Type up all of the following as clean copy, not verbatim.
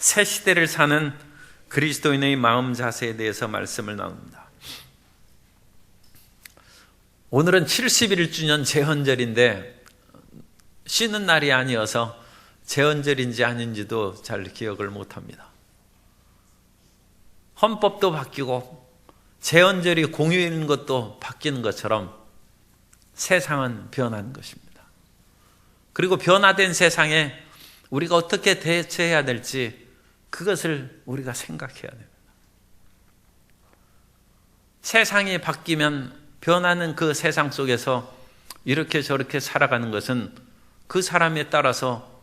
새 시대를 사는 그리스도인의 마음 자세에 대해서 말씀을 나눕니다. 오늘은 71주년 제헌절인데 쉬는 날이 아니어서 제헌절인지 아닌지도 잘 기억을 못합니다. 헌법도 바뀌고 제헌절이 공휴일인 것도 바뀌는 것처럼 세상은 변한 것입니다. 그리고 변화된 세상에 우리가 어떻게 대처해야 될지 그것을 우리가 생각해야 됩니다. 세상이 바뀌면 변하는 그 세상 속에서 이렇게 저렇게 살아가는 것은 그 사람에 따라서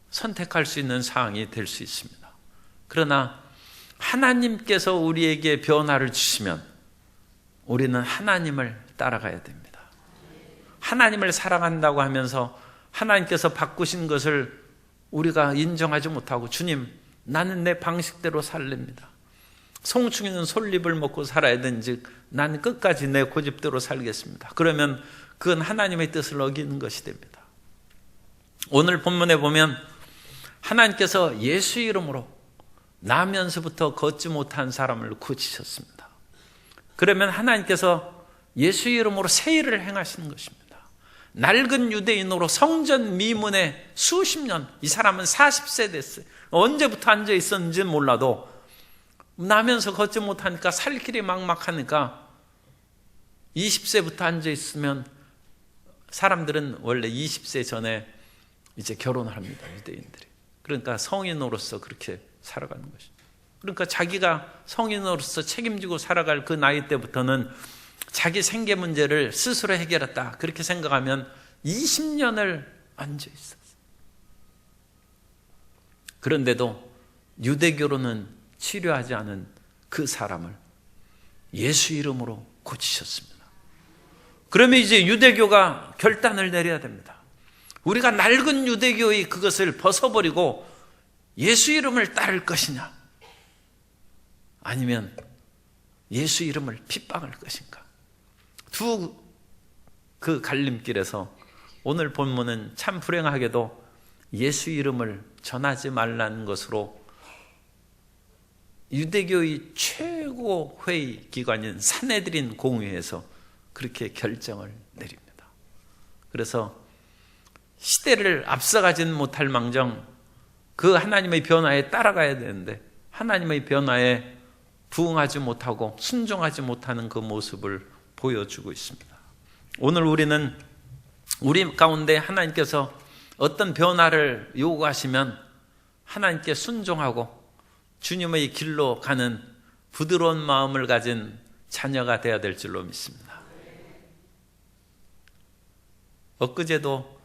선택할 수 있는 사항이 될 수 있습니다. 그러나 하나님께서 우리에게 변화를 주시면 우리는 하나님을 따라가야 됩니다. 하나님을 사랑한다고 하면서 하나님께서 바꾸신 것을 우리가 인정하지 못하고 주님, 나는 내 방식대로 살랍니다. 송충이는 솔잎을 먹고 살아야 되는지 나는 끝까지 내 고집대로 살겠습니다. 그러면 그건 하나님의 뜻을 어기는 것이 됩니다. 오늘 본문에 보면 하나님께서 예수 이름으로 나면서부터 걷지 못한 사람을 고치셨습니다. 그러면 하나님께서 예수 이름으로 새 일을 행하시는 것입니다. 낡은 유대인으로 성전 미문에 수십 년, 이 사람은 40세 됐어요. 언제부터 앉아 있었는지는 몰라도 나면서 걷지 못하니까 살 길이 막막하니까 20세부터 앉아 있으면 사람들은 원래 20세 전에 이제 결혼을 합니다. 유대인들이. 그러니까 성인으로서 그렇게 살아가는 것이죠. 그러니까 자기가 성인으로서 책임지고 살아갈 그 나이 때부터는 자기 생계 문제를 스스로 해결했다 그렇게 생각하면 20년을 앉아 있었어요. 그런데도 유대교로는 치료하지 않은 그 사람을 예수 이름으로 고치셨습니다. 그러면 이제 유대교가 결단을 내려야 됩니다. 우리가 낡은 유대교의 그것을 벗어버리고 예수 이름을 따를 것이냐, 아니면 예수 이름을 핍박할 것인가. 그 갈림길에서 오늘 본문은 참 불행하게도 예수 이름을 전하지 말라는 것으로 유대교의 최고 회의 기관인 산헤드린 공회에서 그렇게 결정을 내립니다. 그래서 시대를 앞서가지는 못할 망정 그 하나님의 변화에 따라가야 되는데 하나님의 변화에 부응하지 못하고 순종하지 못하는 그 모습을 보여주고 있습니다. 오늘 우리는 우리 가운데 하나님께서 어떤 변화를 요구하시면 하나님께 순종하고 주님의 길로 가는 부드러운 마음을 가진 자녀가 되어야 될 줄로 믿습니다. 엊그제도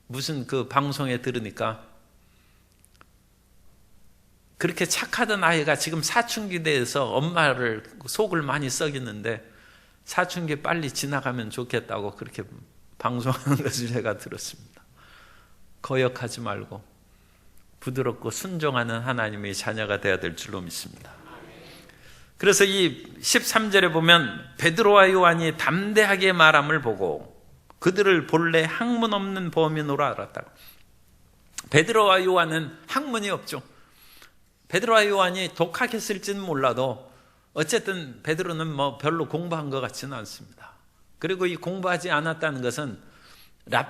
무슨 그 방송에 들으니까 그렇게 착하던 아이가 지금 사춘기 돼서 엄마를 속을 많이 썩이는데 사춘기 빨리 지나가면 좋겠다고 그렇게 방송하는 것을 제가 들었습니다. 거역하지 말고 부드럽고 순종하는 하나님의 자녀가 되어야 될 줄로 믿습니다. 그래서 이 13절에 보면 베드로와 요한이 담대하게 말함을 보고 그들을 본래 학문 없는 범인으로 알았다고. 베드로와 요한은 학문이 없죠. 베드로와 요한이 독학했을지는 몰라도 어쨌든 베드로는 뭐 별로 공부한 것 같지는 않습니다. 그리고 이 공부하지 않았다는 것은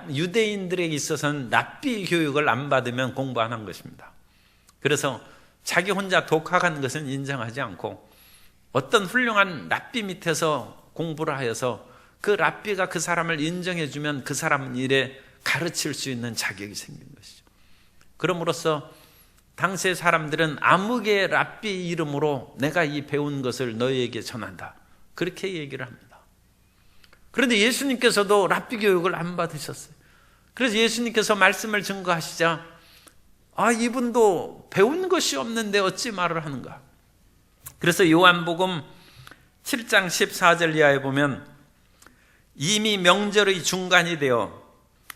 유대인들에게 있어서는 랍비 교육을 안 받으면 공부 안 한 것입니다. 그래서 자기 혼자 독학한 것은 인정하지 않고 어떤 훌륭한 랍비 밑에서 공부를 하여서 그 랍비가 그 사람을 인정해 주면 그 사람은 일에 가르칠 수 있는 자격이 생긴 것이죠. 그럼으로써 당시의 사람들은 아무개 랍비 이름으로 내가 이 배운 것을 너희에게 전한다 그렇게 얘기를 합니다. 그런데 예수님께서도 랍비 교육을 안 받으셨어요. 그래서 예수님께서 말씀을 증거하시자 이분도 배운 것이 없는데 어찌 말을 하는가. 그래서 요한복음 7장 14절 이하에 보면 이미 명절의 중간이 되어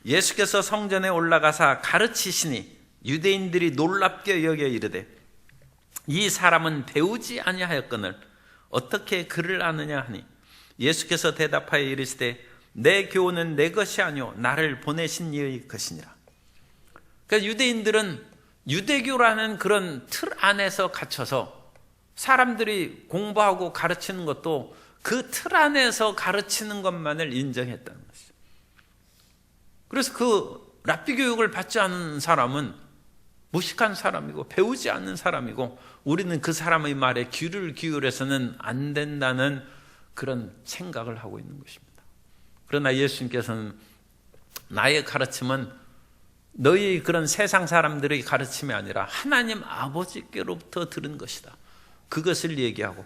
예수께서 성전에 올라가사 가르치시니 유대인들이 놀랍게 여겨 이르되 이 사람은 배우지 아니하였거늘 어떻게 글을 아느냐 하니 예수께서 대답하여 이르시되 내 교훈은 내 것이 아니오 나를 보내신 이의 것이니라. 그러니까 유대인들은 유대교라는 그런 틀 안에서 갇혀서 사람들이 공부하고 가르치는 것도 그 틀 안에서 가르치는 것만을 인정했다는 것이죠. 그래서 그 랍비 교육을 받지 않은 사람은 무식한 사람이고 배우지 않는 사람이고 우리는 그 사람의 말에 귀를 기울여서는 안 된다는 그런 생각을 하고 있는 것입니다. 그러나 예수님께서는 나의 가르침은 너희 그런 세상 사람들의 가르침이 아니라 하나님 아버지께로부터 들은 것이다. 그것을 얘기하고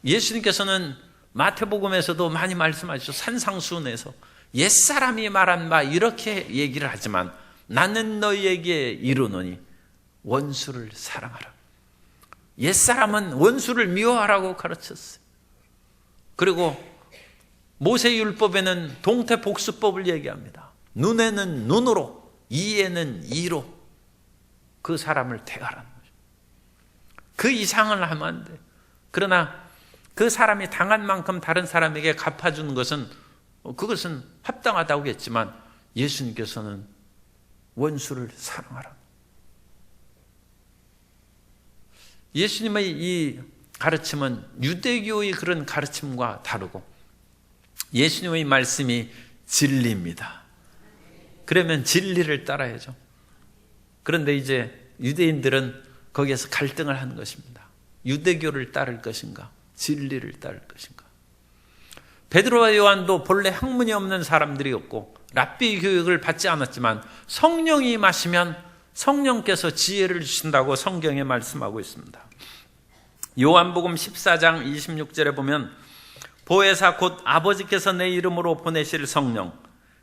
예수님께서는 마태복음에서도 많이 말씀하시죠. 산상수훈에서 옛사람이 말한 바 이렇게 얘기를 하지만 나는 너희에게 이르노니 원수를 사랑하라. 옛사람은 원수를 미워하라고 가르쳤어요. 그리고 모세율법에는 동태복수법을 얘기합니다. 눈에는 눈으로, 이에는 이로 그 사람을 대하라는 거죠. 그 이상을 하면 안 돼. 그러나 그 사람이 당한 만큼 다른 사람에게 갚아주는 것은 그것은 합당하다고 했지만 예수님께서는 원수를 사랑하라. 예수님의 이 가르침은 유대교의 그런 가르침과 다르고 예수님의 말씀이 진리입니다. 그러면 진리를 따라야죠. 그런데 이제 유대인들은 거기에서 갈등을 하는 것입니다. 유대교를 따를 것인가, 진리를 따를 것인가. 베드로와 요한도 본래 학문이 없는 사람들이었고 랍비 교육을 받지 않았지만 성령이 임하시면 성령께서 지혜를 주신다고 성경에 말씀하고 있습니다. 요한복음 14장 26절에 보면 보혜사 곧 아버지께서 내 이름으로 보내실 성령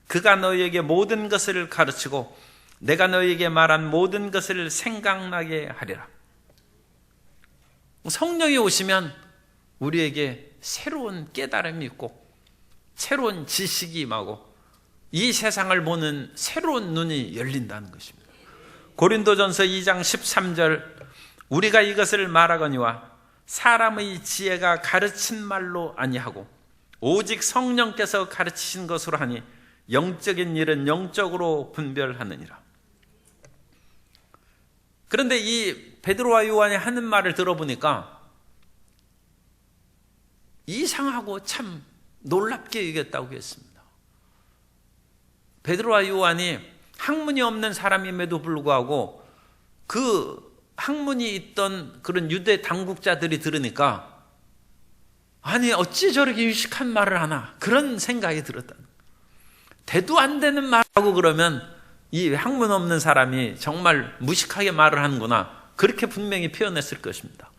그가 너희에게 모든 것을 가르치고 내가 너희에게 말한 모든 것을 생각나게 하리라. 성령이 오시면 우리에게 새로운 깨달음이 있고 새로운 지식이 임하고 이 세상을 보는 새로운 눈이 열린다는 것입니다. 고린도전서 2장 13절 우리가 이것을 말하거니와 사람의 지혜가 가르친 말로 아니하고 오직 성령께서 가르치신 것으로 하니 영적인 일은 영적으로 분별하느니라. 그런데 이 베드로와 요한이 하는 말을 들어보니까 이상하고 참 놀랍게 여겼다고 했습니다. 베드로와 요한이 학문이 없는 사람임에도 불구하고 그 학문이 있던 그런 유대 당국자들이 들으니까 아니 어찌 저렇게 유식한 말을 하나 그런 생각이 들었다. 대도 안 되는 말하고 그러면 이 학문 없는 사람이 정말 무식하게 말을 하는구나 그렇게 분명히 표현했을 것입니다.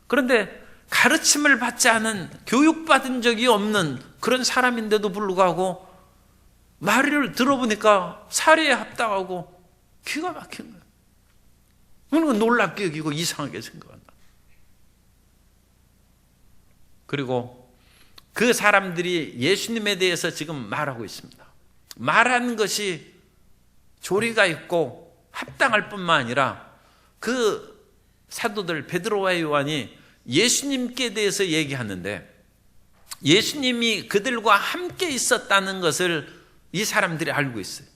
그런데 가르침을 받지 않은 교육받은 적이 없는 그런 사람인데도 불구하고 말을 들어보니까 사리에 합당하고 기가 막힌 거예요. 그러니까 놀랍게 여기고 이상하게 생각한다. 그리고 그 사람들이 예수님에 대해서 지금 말하고 있습니다. 말하는 것이 조리가 있고 합당할 뿐만 아니라 그 사도들 베드로와 요한이 예수님께 대해서 얘기하는데 예수님이 그들과 함께 있었다는 것을 이 사람들이 알고 있어요.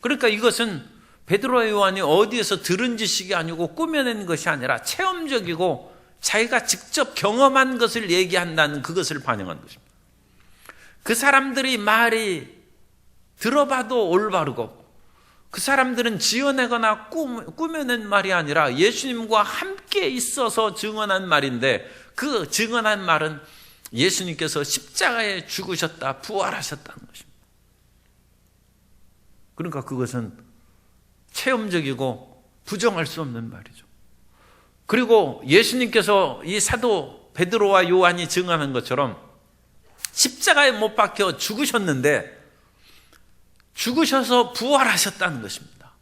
그러니까 이것은 베드로와 요한이 어디에서 들은 지식이 아니고 꾸며낸 것이 아니라 체험적이고 자기가 직접 경험한 것을 얘기한다는 그것을 반영한 것입니다. 그 사람들이 말이 들어봐도 올바르고 그 사람들은 지어내거나 꾸며낸 말이 아니라 예수님과 함께 있어서 증언한 말인데 그 증언한 말은 예수님께서 십자가에 죽으셨다, 부활하셨다는 것입니다. 그러니까 그것은 체험적이고 부정할 수 없는 말이죠. 그리고 예수님께서 이 사도 베드로와 요한이 증언한 것처럼 십자가에 못 박혀 죽으셨는데 죽으셔서 부활하셨다는 것입니다.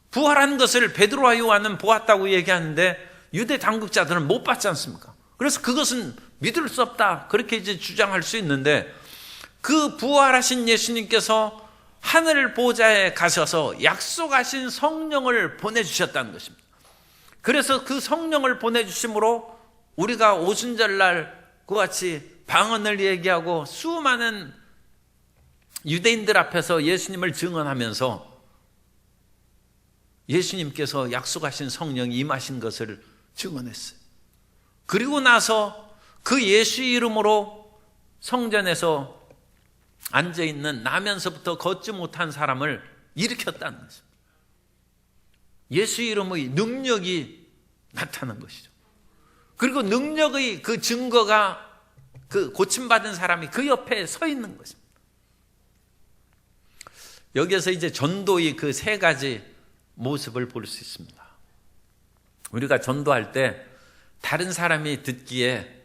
부활한 것을 베드로와 요한은 보았다고 얘기하는데 유대 당국자들은 못 봤지 않습니까? 그래서 그것은 믿을 수 없다 그렇게 이제 주장할 수 있는데 그 부활하신 예수님께서 하늘 보좌에 가셔서 약속하신 성령을 보내주셨다는 것입니다. 그래서 그 성령을 보내주심으로 우리가 오순절날 그와 같이 방언을 얘기하고 수많은 유대인들 앞에서 예수님을 증언하면서 예수님께서 약속하신 성령이 임하신 것을 증언했어요. 그리고 나서 그 예수 이름으로 성전에서 앉아있는 나면서부터 걷지 못한 사람을 일으켰다는 거죠. 예수 이름의 능력이 나타난 것이죠. 그리고 능력의 그 증거가 그 고침받은 사람이 그 옆에 서 있는 것입니다. 여기에서 이제 전도의 그 세 가지 모습을 볼 수 있습니다. 우리가 전도할 때 다른 사람이 듣기에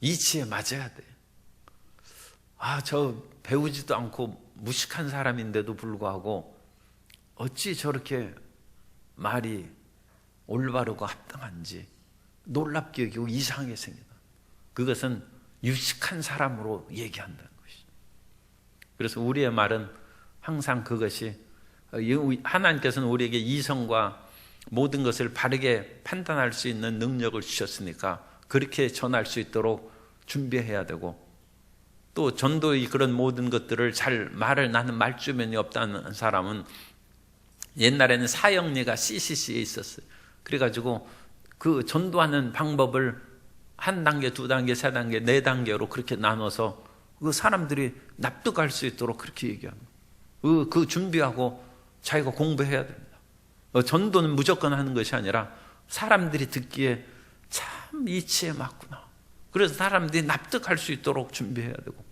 이치에 맞아야 돼. 저 배우지도 않고 무식한 사람인데도 불구하고 어찌 저렇게 말이 올바르고 합당한지 놀랍게 여기고 이상하게 생기다. 그것은 유식한 사람으로 얘기한다는 것이죠. 그래서 우리의 말은 항상 그것이, 하나님께서는 우리에게 이성과 모든 것을 바르게 판단할 수 있는 능력을 주셨으니까 그렇게 전할 수 있도록 준비해야 되고, 또 전도의 그런 모든 것들을 잘 말을, 나는 말주변이 없다는 사람은 옛날에는 사형리가 CCC에 있었어요. 그래가지고 그 전도하는 방법을 한 단계, 두 단계, 세 단계, 네 단계로 그렇게 나눠서 그 사람들이 납득할 수 있도록 그렇게 얘기합니다. 그 준비하고 자기가 공부해야 됩니다. 전도는 무조건 하는 것이 아니라 사람들이 듣기에 참 이치에 맞구나. 그래서 사람들이 납득할 수 있도록 준비해야 되고,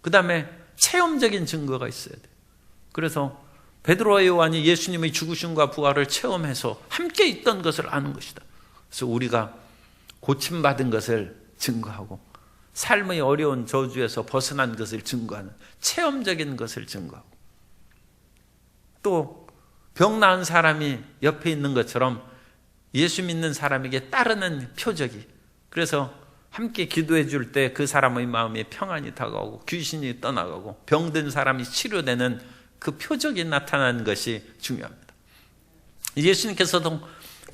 그 다음에 체험적인 증거가 있어야 돼요. 그래서 베드로와 요한이 예수님의 죽으심과 부활을 체험해서 함께 있던 것을 아는 것이다. 그래서 우리가 고침받은 것을 증거하고 삶의 어려운 저주에서 벗어난 것을 증거하는 체험적인 것을 증거하고, 또 병 나은 사람이 옆에 있는 것처럼 예수 믿는 사람에게 따르는 표적이, 그래서 함께 기도해 줄 때 그 사람의 마음에 평안이 다가오고 귀신이 떠나가고 병든 사람이 치료되는 그 표적이 나타나는 것이 중요합니다. 예수님께서도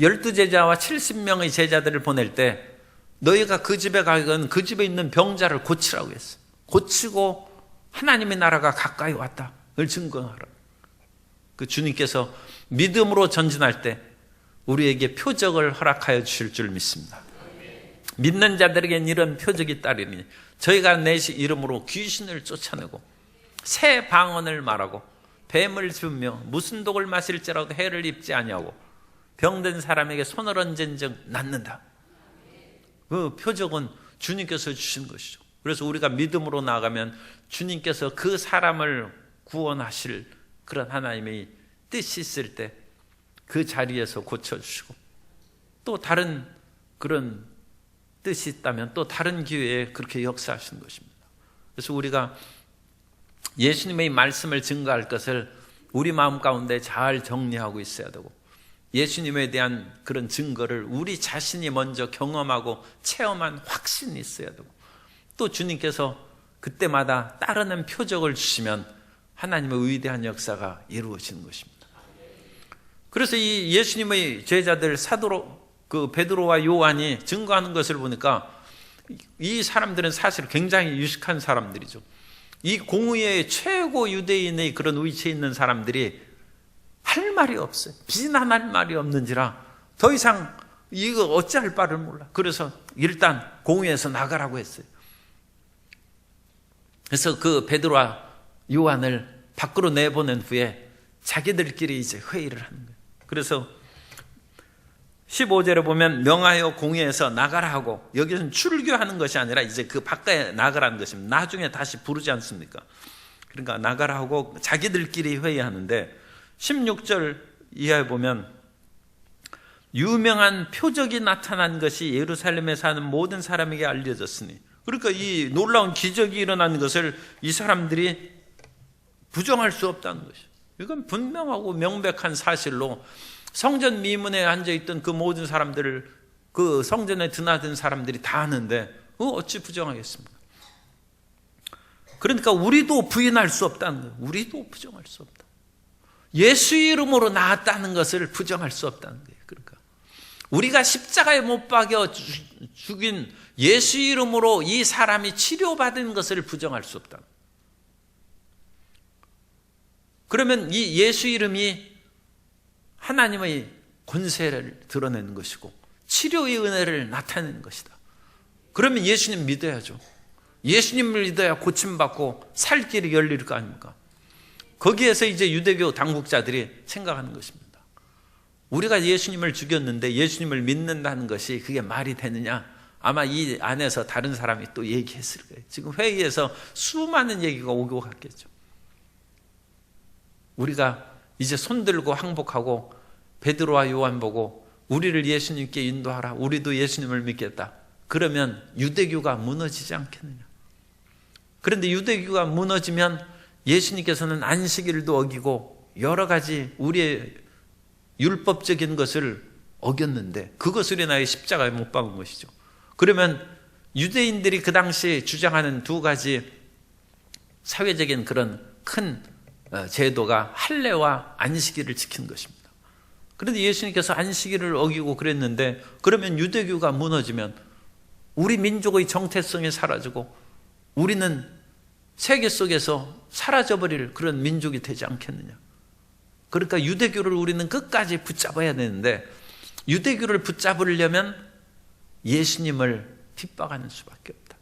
12제자와 70명의 제자들을 보낼 때 너희가 그 집에 가건 그 집에 있는 병자를 고치라고 했어요. 고치고 하나님의 나라가 가까이 왔다를 증거하라. 그 주님께서 믿음으로 전진할 때 우리에게 표적을 허락하여 주실 줄 믿습니다. 믿는 자들에게는 이런 표적이 따르니 저희가 내 이름으로 귀신을 쫓아내고 새 방언을 말하고 뱀을 잡으며 무슨 독을 마실지라도 해를 입지 아니하고 병든 사람에게 손을 얹은즉 낫는다. 그 표적은 주님께서 주신 것이죠. 그래서 우리가 믿음으로 나아가면 주님께서 그 사람을 구원하실 그런 하나님의 뜻이 있을 때 그 자리에서 고쳐주시고, 또 다른 그런 뜻이 있다면 또 다른 기회에 그렇게 역사하시는 것입니다. 그래서 우리가 예수님의 말씀을 증거할 것을 우리 마음 가운데 잘 정리하고 있어야 되고, 예수님에 대한 그런 증거를 우리 자신이 먼저 경험하고 체험한 확신이 있어야 되고, 또 주님께서 그때마다 따르는 표적을 주시면 하나님의 위대한 역사가 이루어지는 것입니다. 그래서 이 예수님의 제자들 사도로 그 베드로와 요한이 증거하는 것을 보니까 이 사람들은 사실 굉장히 유식한 사람들이죠. 이 공의의 최고 유대인의 그런 위치에 있는 사람들이 할 말이 없어요. 비난할 말이 없는지라 더 이상 이거 어찌할 바를 몰라. 그래서 일단 공의에서 나가라고 했어요. 그래서 그 베드로와 요한을 밖으로 내보낸 후에 자기들끼리 이제 회의를 하는 거예요. 그래서 15절에 보면 명하여 공회에서 나가라 하고, 여기서는 출교하는 것이 아니라 이제 그 바깥에 나가라는 것입니다. 나중에 다시 부르지 않습니까? 그러니까 나가라 하고 자기들끼리 회의하는데 16절 이하에 보면 유명한 표적이 나타난 것이 예루살렘에 사는 모든 사람에게 알려졌으니, 그러니까 이 놀라운 기적이 일어난 것을 이 사람들이 부정할 수 없다는 것이죠. 이건 분명하고 명백한 사실로 성전 미문에 앉아있던 그 모든 사람들을, 그 성전에 드나든 사람들이 다 아는데 어찌 부정하겠습니까? 그러니까 우리도 부인할 수 없다는 거예요. 우리도 부정할 수 없다. 예수 이름으로 나았다는 것을 부정할 수 없다는 거예요. 그러니까 우리가 십자가에 못 박여 죽인 예수 이름으로 이 사람이 치료받은 것을 부정할 수 없다. 그러면 이 예수 이름이 하나님의 권세를 드러내는 것이고 치료의 은혜를 나타내는 것이다. 그러면 예수님 믿어야죠. 예수님을 믿어야 고침받고 살 길이 열릴 거 아닙니까? 거기에서 이제 유대교 당국자들이 생각하는 것입니다. 우리가 예수님을 죽였는데 예수님을 믿는다는 것이 그게 말이 되느냐? 아마 이 안에서 다른 사람이 또 얘기했을 거예요. 지금 회의에서 수많은 얘기가 오고 갔겠죠. 우리가 이제 손들고 항복하고 베드로와 요한 보고 우리를 예수님께 인도하라. 우리도 예수님을 믿겠다. 그러면 유대교가 무너지지 않겠느냐? 그런데 유대교가 무너지면 예수님께서는 안식일도 어기고 여러 가지 우리의 율법적인 것을 어겼는데 그것을 인하여 십자가에 못 박은 것이죠. 그러면 유대인들이 그 당시 주장하는 두 가지 사회적인 그런 큰 제도가 할례와 안식일을 지키는 것입니다. 그런데 예수님께서 안식일을 어기고 그랬는데 그러면 유대교가 무너지면 우리 민족의 정체성이 사라지고 우리는 세계 속에서 사라져버릴 그런 민족이 되지 않겠느냐. 그러니까 유대교를 우리는 끝까지 붙잡아야 되는데 유대교를 붙잡으려면 예수님을 핍박하는 수밖에 없다.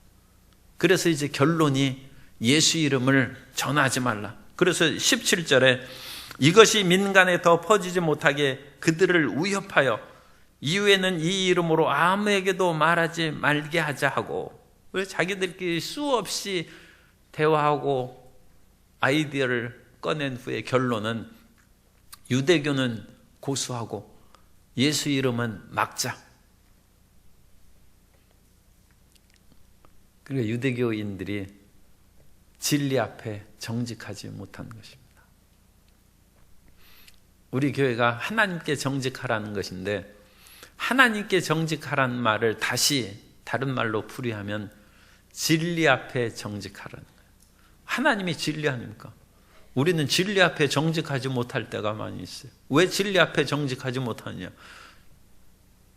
그래서 이제 결론이 예수 이름을 전하지 말라. 그래서 17절에 이것이 민간에 더 퍼지지 못하게 그들을 위협하여 이후에는 이 이름으로 아무에게도 말하지 말게 하자 하고 자기들끼리 수없이 대화하고 아이디어를 꺼낸 후에 결론은 유대교는 고수하고 예수 이름은 막자. 그러니까 유대교인들이 진리 앞에 정직하지 못한 것입니다. 우리 교회가 하나님께 정직하라는 것인데 하나님께 정직하라는 말을 다시 다른 말로 풀이하면 진리 앞에 정직하라는 거예요. 하나님이 진리 아닙니까? 우리는 진리 앞에 정직하지 못할 때가 많이 있어요. 왜 진리 앞에 정직하지 못하냐?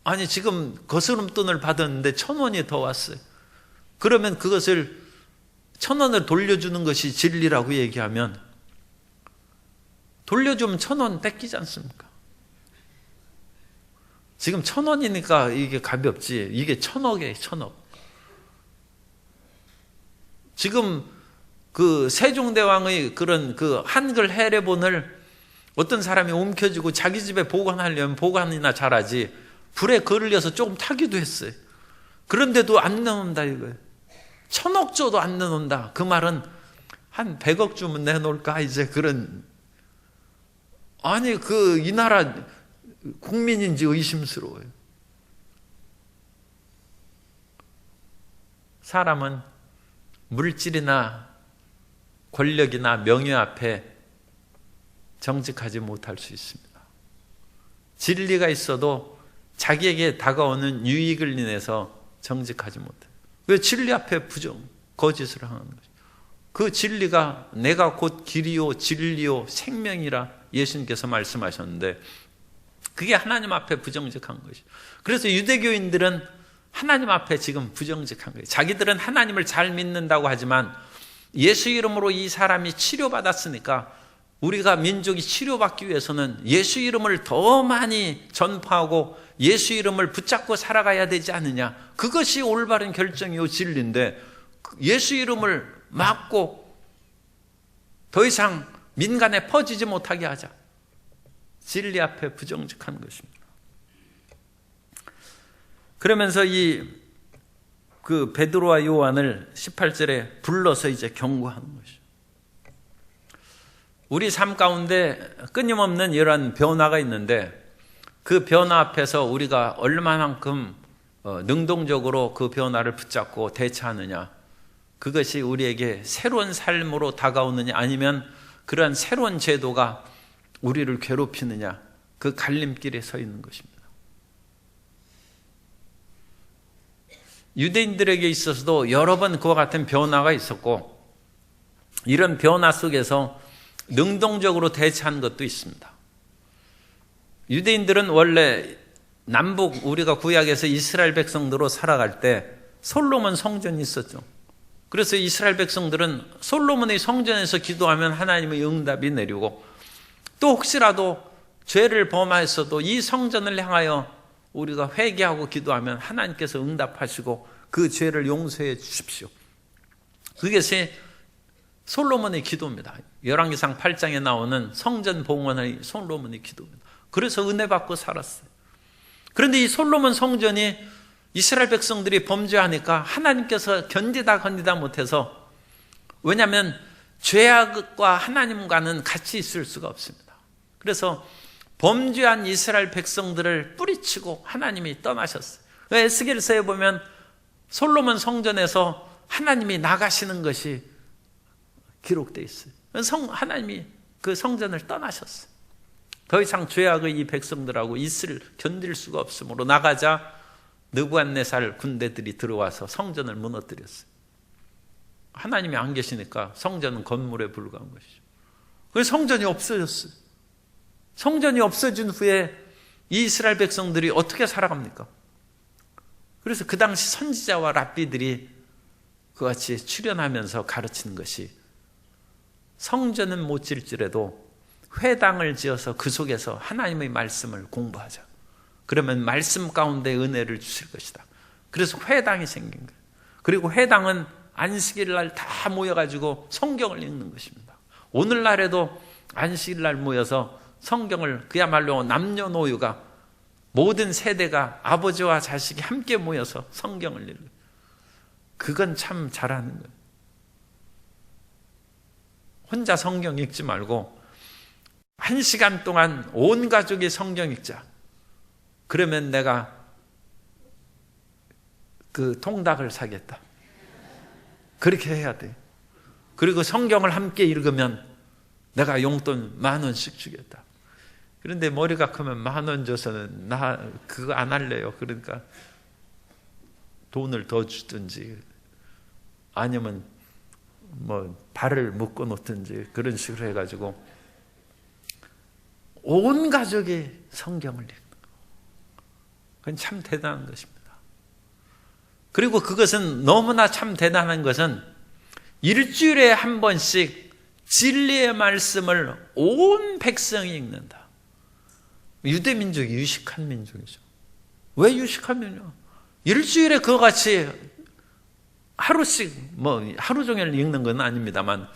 아니 지금 거스름돈을 받았는데 1,000원이 더 왔어요. 그러면 그것을 1,000원을 돌려주는 것이 진리라고 얘기하면 돌려주면 1,000원 뺏기지 않습니까? 지금 1,000원이니까 이게 가볍지. 이게 1,000억이에요, 1,000억. 지금 그 세종대왕의 그런 그 한글 해례본을 어떤 사람이 움켜쥐고 자기 집에 보관하려면 보관이나 잘하지. 불에 걸려서 조금 타기도 했어요. 그런데도 안 나온다 이거예요. 1,000억 줘도 안 나온다. 그 말은 한 100억 주면 내놓을까 이제 그런. 아니 이 나라 국민인지 의심스러워요. 사람은 물질이나 권력이나 명예 앞에 정직하지 못할 수 있습니다. 진리가 있어도 자기에게 다가오는 유익을 인해서 정직하지 못해요. 왜 진리 앞에 거짓을 하는 거죠? 그 진리가 내가 곧 길이요 진리요 생명이라 예수님께서 말씀하셨는데 그게 하나님 앞에 부정직한 것이죠. 그래서 유대교인들은 하나님 앞에 지금 부정직한 거예요. 자기들은 하나님을 잘 믿는다고 하지만 예수 이름으로 이 사람이 치료받았으니까 우리가 민족이 치료받기 위해서는 예수 이름을 더 많이 전파하고 예수 이름을 붙잡고 살아가야 되지 않느냐. 그것이 올바른 결정이요 진리인데 예수 이름을 막고 더 이상 민간에 퍼지지 못하게 하자. 진리 앞에 부정직한 것입니다. 그러면서 그 베드로와 요한을 18절에 불러서 이제 경고하는 것이죠. 우리 삶 가운데 끊임없는 이러한 변화가 있는데 그 변화 앞에서 우리가 얼마만큼 능동적으로 그 변화를 붙잡고 대처하느냐. 그것이 우리에게 새로운 삶으로 다가오느냐 아니면 그러한 새로운 제도가 우리를 괴롭히느냐. 그 갈림길에 서 있는 것입니다. 유대인들에게 있어서도 여러 번 그와 같은 변화가 있었고 이런 변화 속에서 능동적으로 대처한 것도 있습니다. 유대인들은 원래 남북 우리가 구약에서 이스라엘 백성들로 살아갈 때 솔로몬 성전이 있었죠. 그래서 이스라엘 백성들은 솔로몬의 성전에서 기도하면 하나님의 응답이 내리고 또 혹시라도 죄를 범하였어도 이 성전을 향하여 우리가 회개하고 기도하면 하나님께서 응답하시고 그 죄를 용서해 주십시오. 그것이 솔로몬의 기도입니다. 열왕기상 8장에 나오는 성전 봉헌의 솔로몬의 기도입니다. 그래서 은혜 받고 살았어요. 그런데 이 솔로몬 성전이 이스라엘 백성들이 범죄하니까 하나님께서 견디다 못해서, 왜냐하면 죄악과 하나님과는 같이 있을 수가 없습니다. 그래서 범죄한 이스라엘 백성들을 뿌리치고 하나님이 떠나셨어요. 에스겔서에 보면 솔로몬 성전에서 하나님이 나가시는 것이 기록되어 있어요. 하나님이 그 성전을 떠나셨어요. 더 이상 죄악의 이 백성들하고 견딜 수가 없으므로 나가자 느부갓네살 군대들이 들어와서 성전을 무너뜨렸어요. 하나님이 안 계시니까 성전은 건물에 불과한 것이죠. 그래서 성전이 없어졌어요. 성전이 없어진 후에 이 이스라엘 백성들이 어떻게 살아갑니까? 그래서 그 당시 선지자와 랍비들이 그같이 출연하면서 가르치는 것이, 성전은 못 질지라도 회당을 지어서 그 속에서 하나님의 말씀을 공부하자. 그러면 말씀 가운데 은혜를 주실 것이다. 그래서 회당이 생긴 거예요. 그리고 회당은 안식일 날 다 모여가지고 성경을 읽는 것입니다. 오늘날에도 안식일 날 모여서 성경을, 그야말로 남녀노유가 모든 세대가 아버지와 자식이 함께 모여서 성경을 읽어요. 그건 참 잘하는 거예요. 혼자 성경 읽지 말고 1시간 동안 온 가족이 성경 읽자. 그러면 내가 그 통닭을 사겠다. 그렇게 해야 돼. 그리고 성경을 함께 읽으면 내가 용돈 10,000원씩 주겠다. 그런데 머리가 크면 10,000원 줘서는 나 그거 안 할래요. 그러니까 돈을 더 주든지 아니면 뭐 발을 묶어 놓든지 그런 식으로 해가지고 온 가족이 성경을 읽는 거. 그건 참 대단한 것입니다. 그리고 그것은 너무나 참 대단한 것은 일주일에 한 번씩 진리의 말씀을 온 백성이 읽는다. 유대민족이 유식한 민족이죠. 왜 유식한 민족? 일주일에 그와 같이 하루씩, 하루 종일 읽는 건 아닙니다만,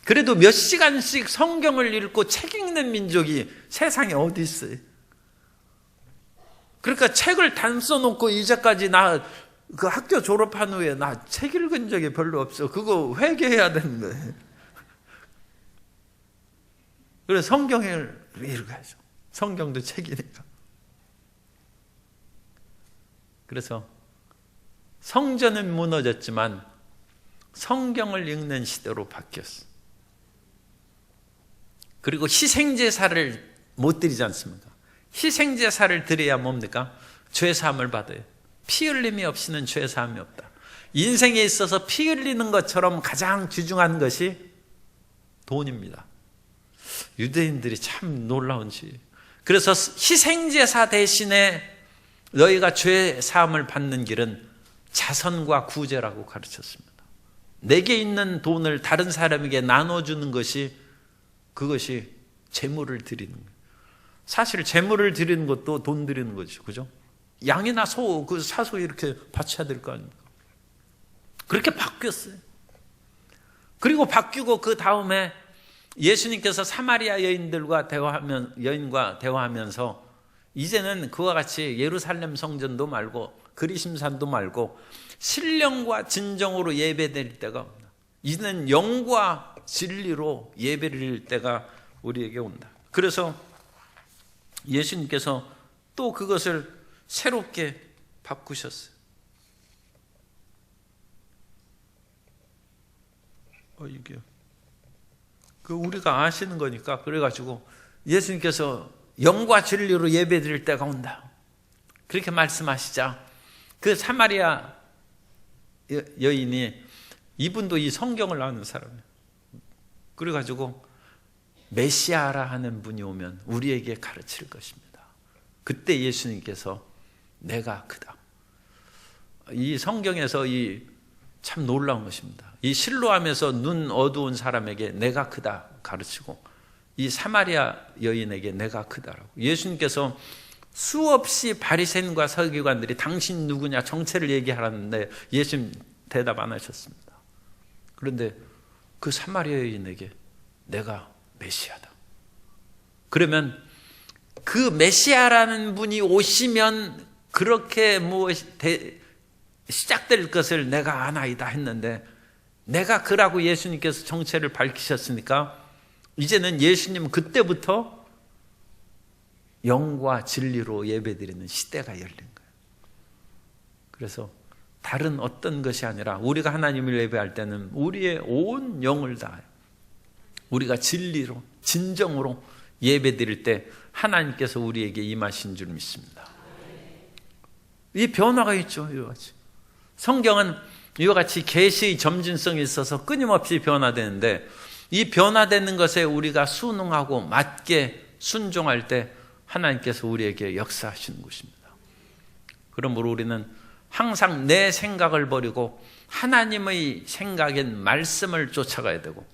그래도 몇 시간씩 성경을 읽고 책 읽는 민족이 세상에 어디 있어요? 그러니까 책을 단 써놓고 이제까지 나 그 학교 졸업한 후에 나 책 읽은 적이 별로 없어. 그거 회개해야 되는 거예요. 그래서 성경을 읽어야죠. 성경도 책이니까. 그래서 성전은 무너졌지만 성경을 읽는 시대로 바뀌었어. 그리고 희생제사를 못 드리지 않습니까? 희생제사를 드려야 뭡니까? 죄사함을 받아요. 피 흘림이 없이는 죄사함이 없다. 인생에 있어서 피 흘리는 것처럼 가장 귀중한 것이 돈입니다. 유대인들이 참 놀라운지. 그래서 희생제사 대신에 너희가 죄사함을 받는 길은 자선과 구제라고 가르쳤습니다. 내게 있는 돈을 다른 사람에게 나눠주는 것이, 그것이 재물을 드리는 거예요. 사실 재물을 드리는 것도 돈 드리는 거죠. 그죠? 양이나 소, 그 사소 이렇게 바쳐야 될 거 아닙니까? 그렇게 바뀌었어요. 그리고 바뀌고 그 다음에 예수님께서 사마리아 여인과 대화하면서 이제는 그와 같이 예루살렘 성전도 말고 그리심산도 말고 신령과 진정으로 예배드릴 때가 온다. 이제는 영과 진리로 예배드릴 때가 우리에게 온다. 그래서 예수님께서 또 그것을 새롭게 바꾸셨어요. 이게 그 우리가 아시는 거니까. 그래가지고 예수님께서 영과 진리로 예배드릴 때가 온다. 그렇게 말씀하시자 그 사마리아 여인이, 이분도 이 성경을 아는 사람이에요. 그래가지고 메시아라 하는 분이 오면 우리에게 가르칠 것입니다. 그때 예수님께서 내가 그다. 이 성경에서 이 참 놀라운 것입니다. 이 실로암에서 눈 어두운 사람에게 내가 그다 가르치고, 이 사마리아 여인에게 내가 크다라고. 예수님께서 수없이 바리새인과 서기관들이 당신 누구냐 정체를 얘기하라는데 예수님 대답 안 하셨습니다. 그런데 그 사마리아 여인에게 내가 메시아다. 그러면 그 메시아라는 분이 오시면 그렇게 시작될 것을 내가 아나이다 했는데 내가 그라고 예수님께서 정체를 밝히셨으니까 이제는 예수님 그때부터 영과 진리로 예배드리는 시대가 열린 거예요. 그래서 다른 어떤 것이 아니라 우리가 하나님을 예배할 때는 우리의 온 영을 다해요. 우리가 진리로 진정으로 예배드릴 때 하나님께서 우리에게 임하신 줄 믿습니다. 이 변화가 있죠. 이와 같이 성경은 이와 같이 계시의 점진성이 있어서 끊임없이 변화되는데 이 변화되는 것에 우리가 순응하고 맞게 순종할 때 하나님께서 우리에게 역사하시는 것입니다. 그러므로 우리는 항상 내 생각을 버리고 하나님의 생각인 말씀을 쫓아가야 되고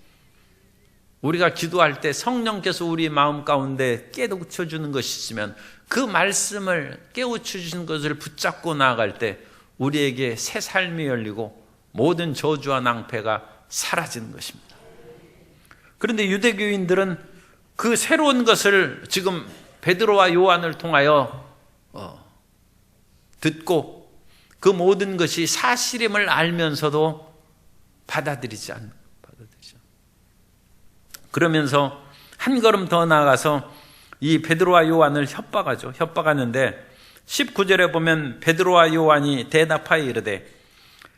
우리가 기도할 때 성령께서 우리 마음 가운데 깨우쳐주는 것이 있으면 그 말씀을 깨우쳐주신 것을 붙잡고 나아갈 때 우리에게 새 삶이 열리고 모든 저주와 낭패가 사라지는 것입니다. 그런데 유대교인들은 그 새로운 것을 지금 베드로와 요한을 통하여 듣고 그 모든 것이 사실임을 알면서도 받아들이지 않는 받아들이죠. 그러면서 한 걸음 더 나아가서 이 베드로와 요한을 협박하죠. 협박하는데 19절에 보면 베드로와 요한이 대답하여 이르되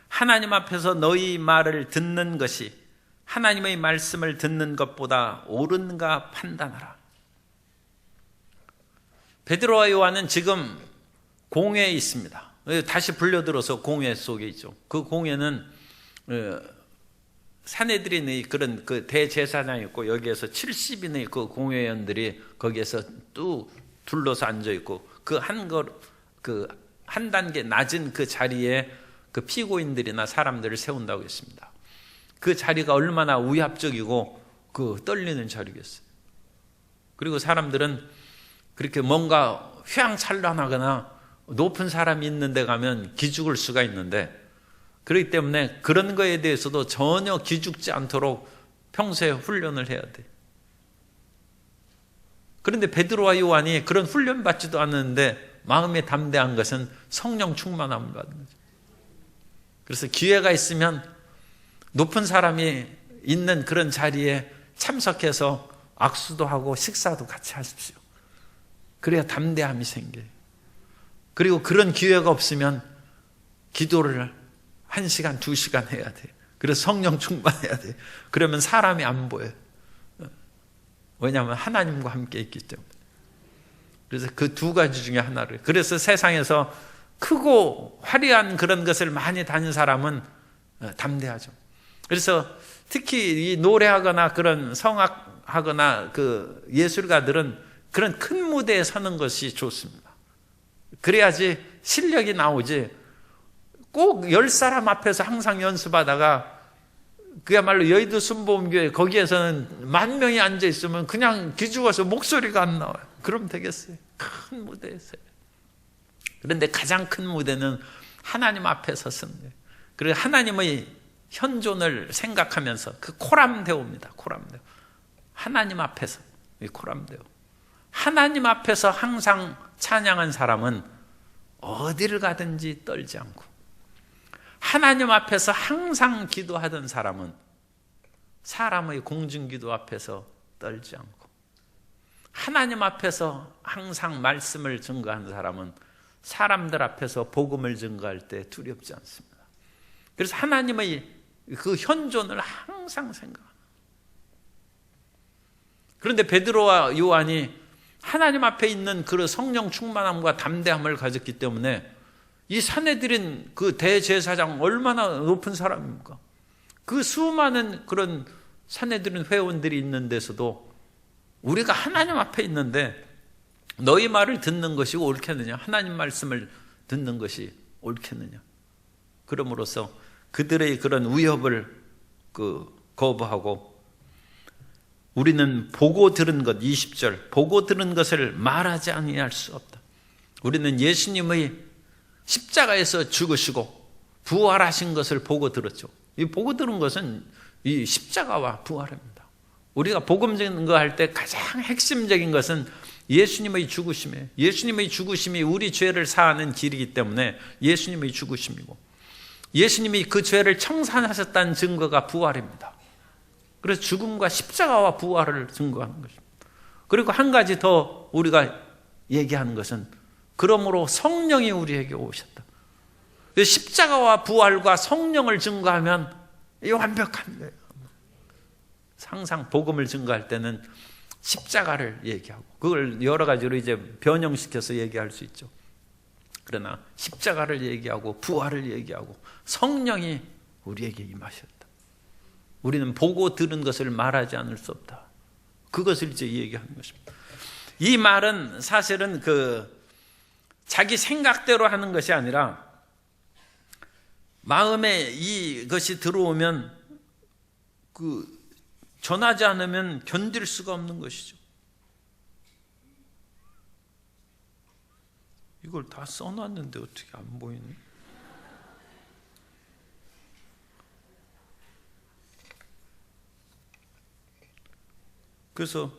하나님 앞에서 너희 말을 듣는 것이 하나님의 말씀을 듣는 것보다 옳은가 판단하라. 베드로와 요한은 지금 공회에 있습니다. 다시 불려들어서 공회 속에 있죠. 그 공회는 산헤드린의 그런 그 대제사장이 있고 여기에서 70인의 그 공회원들이 거기에서 또 둘러서 앉아 있고 그 한 단계 낮은 그 자리에 그 피고인들이나 사람들을 세운다고 했습니다. 그 자리가 얼마나 위압적이고 그 떨리는 자리겠어요. 그리고 사람들은 그렇게 뭔가 휘황찬란하거나 높은 사람이 있는 데 가면 기죽을 수가 있는데 그렇기 때문에 그런 거에 대해서도 전혀 기죽지 않도록 평소에 훈련을 해야 돼. 그런데 베드로와 요한이 그런 훈련 받지도 않는데 마음에 담대한 것은 성령 충만함을 받는 거죠. 그래서 기회가 있으면 높은 사람이 있는 그런 자리에 참석해서 악수도 하고 식사도 같이 하십시오. 그래야 담대함이 생겨요. 그리고 그런 기회가 없으면 기도를 1시간, 2시간 해야 돼요. 그래서 성령 충만해야 돼요. 그러면 사람이 안 보여요. 왜냐하면 하나님과 함께 있기 때문에. 그래서 그 두 가지 중에 하나를. 그래서 세상에서 크고 화려한 그런 것을 많이 다닌 사람은 담대하죠. 그래서 특히 이 노래하거나 그런 성악하거나 그 예술가들은 그런 큰 무대에 서는 것이 좋습니다. 그래야지 실력이 나오지. 꼭 10사람 앞에서 항상 연습하다가 그야말로 여의도 순복음교회 거기에서는 10,000명이 앉아 있으면 그냥 기죽어서 목소리가 안 나와요. 그럼 되겠어요? 큰 무대에서. 그런데 가장 큰 무대는 하나님 앞에서 서는 거예요. 그리고 하나님의 현존을 생각하면서 그 코람데오입니다. 코람데오. 하나님 앞에서 이 코람데오. 하나님 앞에서 항상 찬양한 사람은 어디를 가든지 떨지 않고 하나님 앞에서 항상 기도하던 사람은 사람의 공중기도 앞에서 떨지 않고 하나님 앞에서 항상 말씀을 증거하는 사람은 사람들 앞에서 복음을 증거할 때 두렵지 않습니다. 그래서 하나님의 그 현존을 항상 생각합니다. 그런데 베드로와 요한이 하나님 앞에 있는 그 성령 충만함과 담대함을 가졌기 때문에 이 산헤드린 그 대제사장 얼마나 높은 사람입니까? 그 수많은 그런 산헤드린 회원들이 있는 데서도 우리가 하나님 앞에 있는데 너희 말을 듣는 것이 옳겠느냐? 하나님 말씀을 듣는 것이 옳겠느냐? 그럼으로써 그들의 그런 위협을 거부하고 우리는 보고 들은 것, 20절, 보고 들은 것을 말하지 아니할 수 없다. 우리는 예수님의 십자가에서 죽으시고 부활하신 것을 보고 들었죠. 이 보고 들은 것은 이 십자가와 부활입니다. 우리가 복음 증거할 때 가장 핵심적인 것은 예수님의 죽으심이에요. 예수님의 죽으심이 우리 죄를 사하는 길이기 때문에 예수님의 죽으심이고, 예수님이 그 죄를 청산하셨다는 증거가 부활입니다. 그래서 죽음과 십자가와 부활을 증거하는 것입니다. 그리고 한 가지 더 우리가 얘기하는 것은, 그러므로 성령이 우리에게 오셨다. 십자가와 부활과 성령을 증거하면 이 완벽한 거예요. 항상 복음을 증거할 때는 십자가를 얘기하고, 그걸 여러 가지로 이제 변형시켜서 얘기할 수 있죠. 그러나 십자가를 얘기하고 부활을 얘기하고 성령이 우리에게 임하셨다. 우리는 보고 들은 것을 말하지 않을 수 없다. 그것을 이제 얘기하는 것입니다. 이 말은 사실은 자기 생각대로 하는 것이 아니라, 마음에 이것이 들어오면 전하지 않으면 견딜 수가 없는 것이죠. 이걸 다 써놨는데 어떻게 안 보이니? 그래서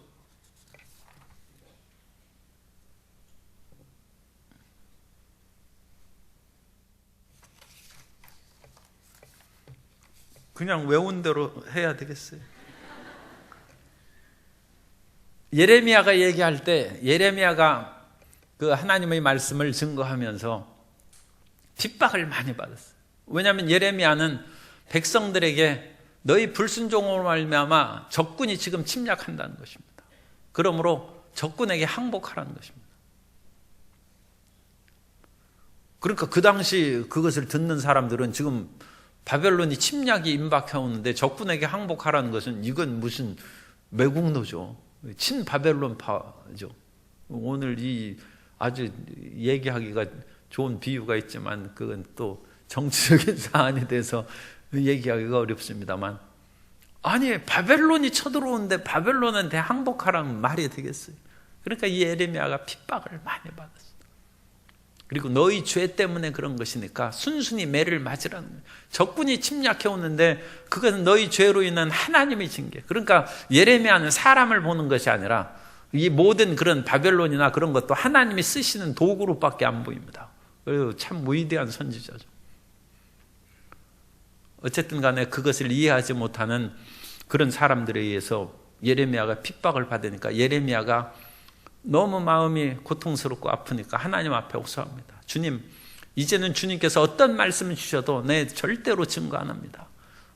그냥 외운 대로 해야 되겠어요. 예레미야가 얘기할 때, 예레미야가 그 하나님의 말씀을 증거하면서 핍박을 많이 받았어요. 왜냐하면 예레미야는 백성들에게 너희 불순종으로 말미암아 적군이 지금 침략한다는 것입니다. 그러므로 적군에게 항복하라는 것입니다. 그러니까 그 당시 그것을 듣는 사람들은 지금 바벨론이 침략이 임박해 오는데 적군에게 항복하라는 것은, 이건 무슨 매국노죠. 친바벨론파죠. 오늘 이 아주 얘기하기가 좋은 비유가 있지만 그건 또 정치적인 사안이 돼서 얘기하기가 어렵습니다만, 아니 바벨론이 쳐들어오는데 바벨론한테 항복하라는 말이 되겠어요. 그러니까 이 예레미야가 핍박을 많이 받았어요. 그리고 너희 죄 때문에 그런 것이니까 순순히 매를 맞으라는 거예요. 적군이 침략해 오는데 그것은 너희 죄로 인한 하나님의 징계. 그러니까 예레미야는 사람을 보는 것이 아니라 이 모든 그런 바벨론이나 그런 것도 하나님이 쓰시는 도구로밖에 안 보입니다. 그래서 참 위대한 선지자죠. 어쨌든 간에 그것을 이해하지 못하는 그런 사람들에 의해서 예레미야가 핍박을 받으니까 예레미야가 너무 마음이 고통스럽고 아프니까 하나님 앞에 호소합니다. 주님, 이제는 주님께서 어떤 말씀을 주셔도 내 절대로 증거 안 합니다.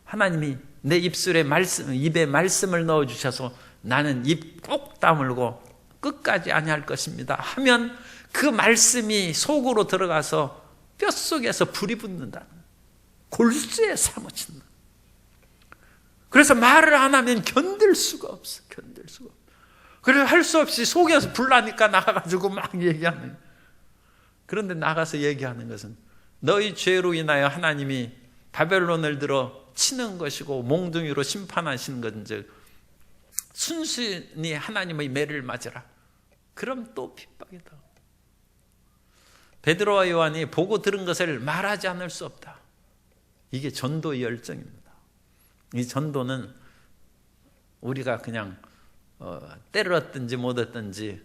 하나님이 내 입에 말씀을 넣어주셔서 나는 입 꼭 다물고 끝까지 아니할 것입니다 하면 그 말씀이 속으로 들어가서 뼛속에서 불이 붙는다. 골수에 사무친다. 그래서 말을 안 하면 견딜 수가 없어. 견딜 수가 없어. 그래서 할 수 없이 속에서 불나니까 나가가지고 막 얘기하는 거예요. 그런데 나가서 얘기하는 것은 너희 죄로 인하여 하나님이 바벨론을 들어 치는 것이고 몽둥이로 심판하시는 것인즉 순순히 하나님의 매를 맞으라. 그럼 또 핍박이다. 베드로와 요한이 보고 들은 것을 말하지 않을 수 없다. 이게 전도의 열정입니다. 이 전도는 우리가 그냥 때를 얻든지 못 얻든지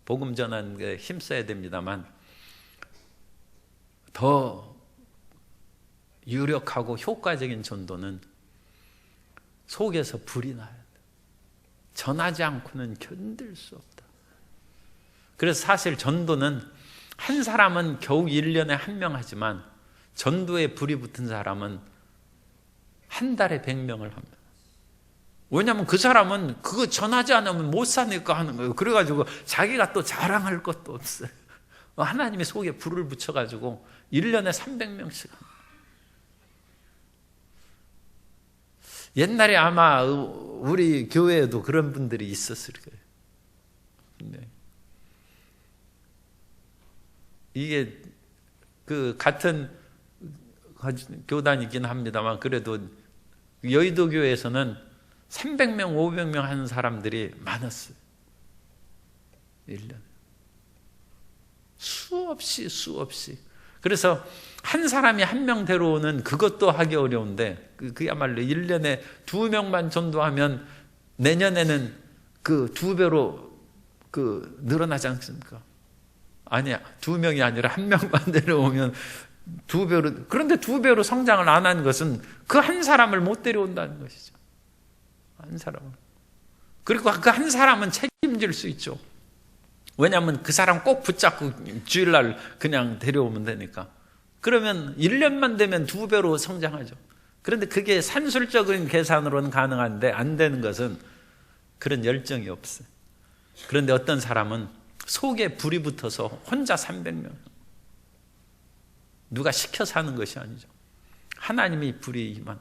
복음 전하는 게 힘써야 됩니다만, 더 유력하고 효과적인 전도는 속에서 불이 나야 돼. 전하지 않고는 견딜 수 없다. 그래서 사실 전도는 한 사람은 겨우 1년에 한 명 하지만 전도에 불이 붙은 사람은 한 달에 100명을 합니다. 왜냐하면 그 사람은 그거 전하지 않으면 못 사니까 하는 거예요. 그래가지고 자기가 또 자랑할 것도 없어요. 하나님이 속에 불을 붙여가지고 1년에 300명씩 합니다. 옛날에 아마 우리 교회에도 그런 분들이 있었을 거예요. 네. 이게 그 같은 교단이긴 합니다만 그래도 여의도 교회에서는 300명, 500명 하는 사람들이 많았어요. 1년에. 수없이. 그래서 한 사람이 한 명 데려오는 그것도 하기 어려운데, 그야말로 1년에 2명만 전도하면 내년에는 그 2배로 늘어나지 않습니까? 아니야. 2명이 아니라 1명만 데려오면 2배로, 그런데 2배로 성장을 안 한 것은 그 한 사람을 못 데려온다는 것이죠. 한 사람을. 그리고 그 한 사람은 책임질 수 있죠. 왜냐하면 그 사람 꼭 붙잡고 주일날 그냥 데려오면 되니까. 그러면 1년만 되면 2배로 성장하죠. 그런데 그게 산술적인 계산으로는 가능한데 안 되는 것은 그런 열정이 없어요. 그런데 어떤 사람은 속에 불이 붙어서 혼자 300명. 누가 시켜서 하는 것이 아니죠. 하나님이 불이 임한.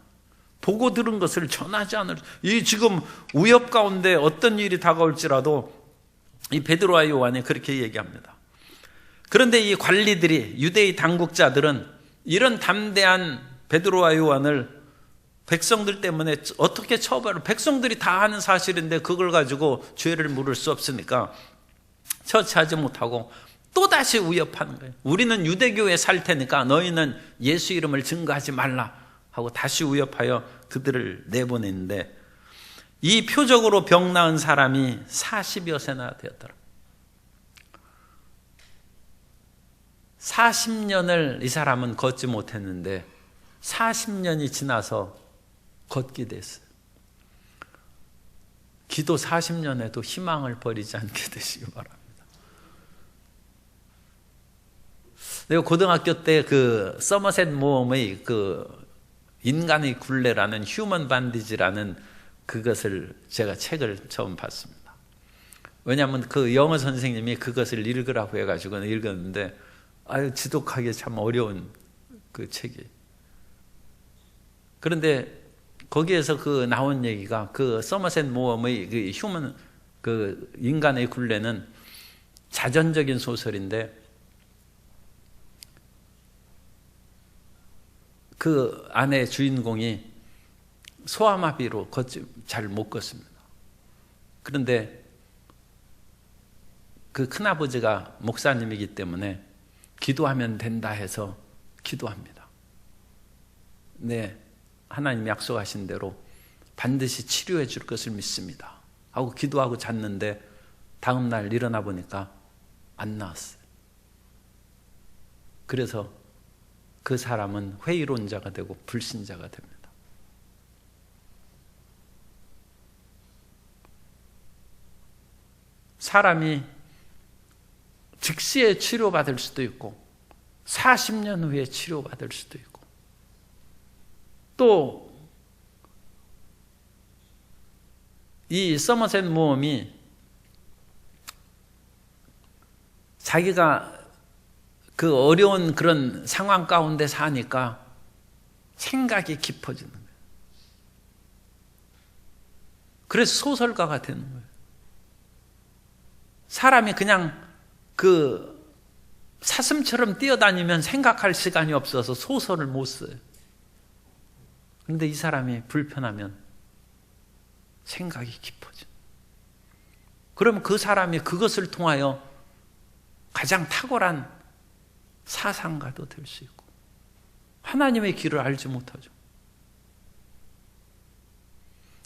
보고 들은 것을 전하지 않을. 이 지금 위협 가운데 어떤 일이 다가올지라도 이 베드로와 요한이 그렇게 얘기합니다. 그런데 이 관리들이, 유대의 당국자들은 이런 담대한 베드로와 요한을 백성들 때문에 어떻게 처벌을, 백성들이 다 하는 사실인데 그걸 가지고 죄를 물을 수 없으니까 처치하지 못하고 또다시 위협하는 거예요. 우리는 유대교에 살 테니까 너희는 예수 이름을 증거하지 말라 하고 다시 위협하여 그들을 내보냈는데, 이 표적으로 병 나은 사람이 40여세나 되었더라. 40년을 이 사람은 걷지 못했는데 40년이 지나서 걷게 됐어요. 기도 40년에도 희망을 버리지 않게 되시기 바랍니다. 내가 고등학교 때 그 서머셋 모험의 그 인간의 굴레라는 휴먼 반디지라는 그것을 제가 책을 처음 봤습니다. 왜냐하면 그 영어 선생님이 그것을 읽으라고 해가지고 읽었는데 아유 지독하게 참 어려운 그 책이. 그런데 거기에서 그 나온 얘기가 그 서머셋 모험의 그 휴먼 그 인간의 굴레는 자전적인 소설인데 그 안에 주인공이 소아마비로 잘 못 걷습니다. 그런데 그 큰아버지가 목사님이기 때문에 기도하면 된다 해서 기도합니다. 네, 하나님 약속하신 대로 반드시 치료해 줄 것을 믿습니다 하고 기도하고 잤는데 다음 날 일어나 보니까 안 나왔어요. 그래서 그 사람은 회의론자가 되고 불신자가 됩니다. 사람이 즉시에 치료받을 수도 있고 40년 후에 치료받을 수도 있고 또 이 서머셋 모험이 자기가 그 어려운 그런 상황 가운데 사니까 생각이 깊어지는 거예요. 그래서 소설가가 되는 거예요. 사람이 그냥 그 사슴처럼 뛰어다니면 생각할 시간이 없어서 소설을 못 써요. 그런데 이 사람이 불편하면 생각이 깊어져. 그러면 그 사람이 그것을 통하여 가장 탁월한 사상가도 될 수 있고 하나님의 길을 알지 못하죠.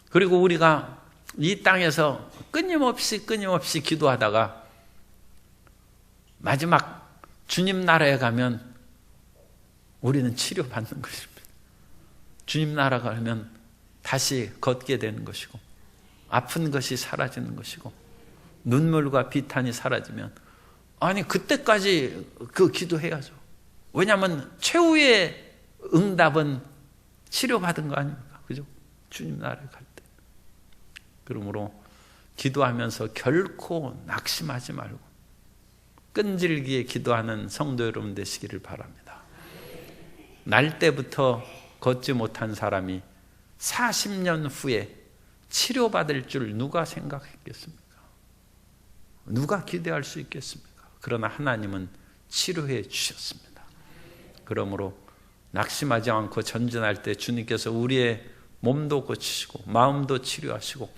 그리고 우리가 이 땅에서 끊임없이 기도하다가 마지막 주님 나라에 가면 우리는 치료받는 것입니다. 주님 나라 가면 다시 걷게 되는 것이고 아픈 것이 사라지는 것이고 눈물과 비탄이 사라지면 아니 그때까지 그 기도해야죠. 왜냐하면 최후의 응답은 치료받은 거 아닙니까? 그죠? 주님 나라에 갈 때. 그러므로 기도하면서 결코 낙심하지 말고 끈질기게 기도하는 성도 여러분 되시기를 바랍니다. 날 때부터 걷지 못한 사람이 40년 후에 치료받을 줄 누가 생각했겠습니까? 누가 기대할 수 있겠습니까? 그러나 하나님은 치료해 주셨습니다. 그러므로 낙심하지 않고 전진할 때 주님께서 우리의 몸도 고치시고 마음도 치료하시고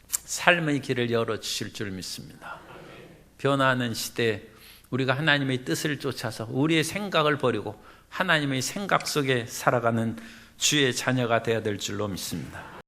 삶의 길을 열어주실 줄 믿습니다. 변화하는 시대에 우리가 하나님의 뜻을 쫓아서 우리의 생각을 버리고 하나님의 생각 속에 살아가는 주의 자녀가 되어야 될 줄로 믿습니다.